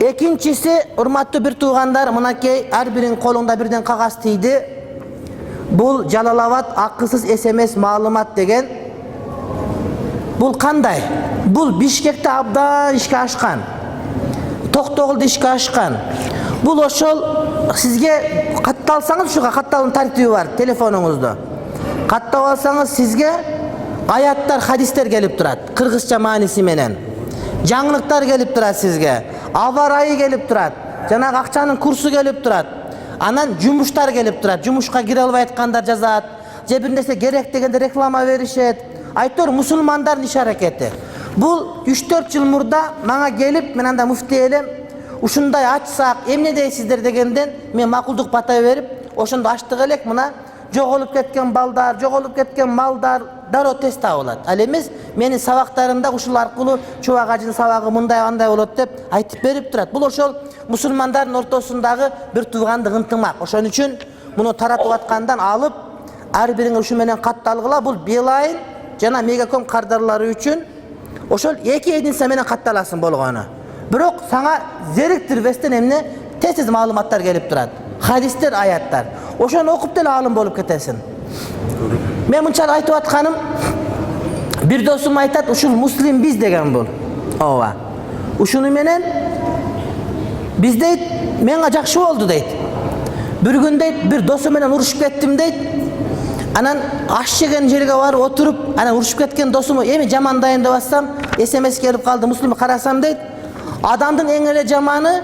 Экинчиси, урматтуу бир туугандар, мынакей ар биринин колунда бирден кагаз тийди. Бул Жалалабад акысыз SMS маалымат деген. Бул кандай? Бул Бишкекте абдан ишке ашкан. Токтогулда ишке ашкан. Бул ошол сизге катталсаңыз, ушуга катталуунун тартиби бар телефонуңузда. Каттап алсаңыз сизге аяттар, хадистер келип турат, кыргызча мааниси менен. Жаңылыктар келип турат сизге. Аба ырайы келип турат. Жанагы акчанын курсу келип турат. Анан жумуштар келип турат. Жумушка кире албай аткандар жазат. Же бир нерсе керек дегенде реклама беришет. Айтор мусулмандардын иш аракети. Бул 3-4 жыл мурда мага келип, мен анда муфти элем, ушундай ачсак, эмне дейсиздер дегенден мен макулдук бата берип, ошондо ачтык элек, мына жоголуп кеткен балдар, жоголуп кеткен малдар дароо тез табылат. Ал эмес менин сабактарымда ушул аркылуу чубак ажынын сабагы мындай андай болот деп айтып берип турат. Бул ошол мусулмандардын ортосундагы бир туугандык ынтымак. Ошон үчүн муну таратып аткандан алып, ар бириңер ушу менен катталгыла. Бул Билайн жана Мегаком кардарлары үчүн ошол 2 единица менен катталасың болгону. Бирок сага зериктирбестен эмне тез маалыматтар келип турат. Хадистер, аяттар. Ошону окуп деле алым болуп кетесиң. Мен мынчалык айтып атканым, бир досум айтат, ушул муслим биз деген бул. Ооба. Ушуну менен биз дейт, менга жакшы болду дейт. Бир күн дейт, бир досум менен урушуп кеттим дейт. Анан аш жеген жерге барып отуруп, анан урушуп кеткен досуму эми жамандайын деп атсам, SMS келип калды, муслим карасам дейт. Адамдын эң эле жаманы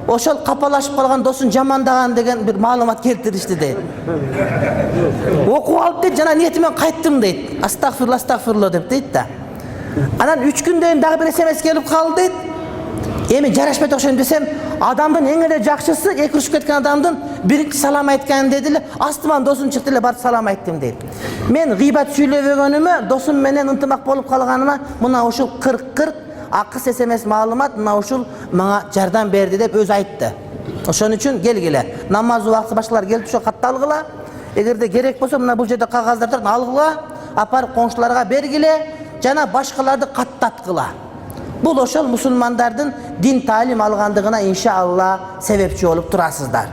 ошол капалашып калган досун жамандаган деген бир маалымат келтиришти дейт. Окуп алып дейт, жана ниетимен кайттым дейт. Астагфирулла деп дейт да. Анан 3 күндөн кийин дагы бир SMS келип калды дейт. Эми жарашпайт окшойм десем, адамдын эң эле жакшысы эки урушуп кеткен адамдын биринчи салам айткан деди эле, астыман досум чыкты эле барып салам айттым дейт. Мен гыйбат сүйлөбөгөнүмө, досум менен ынтымак болуп калганыма мына ушул 40 акыс SMS маалымат мына ушул мага жардам берди деп өзү айтты. Ошон үчүн келгиле. Намаз убакыты башкалар келип ошо катталгыла. Эгерде керек болсо мына бул жерде кагаздар турат, алгыла, апарып коңшуларга бергиле, жана башкаларды каттаткыла. Бул ошол мусулмандардын дин таалим алгандыгына иншалла себепчи болуп турасыздар.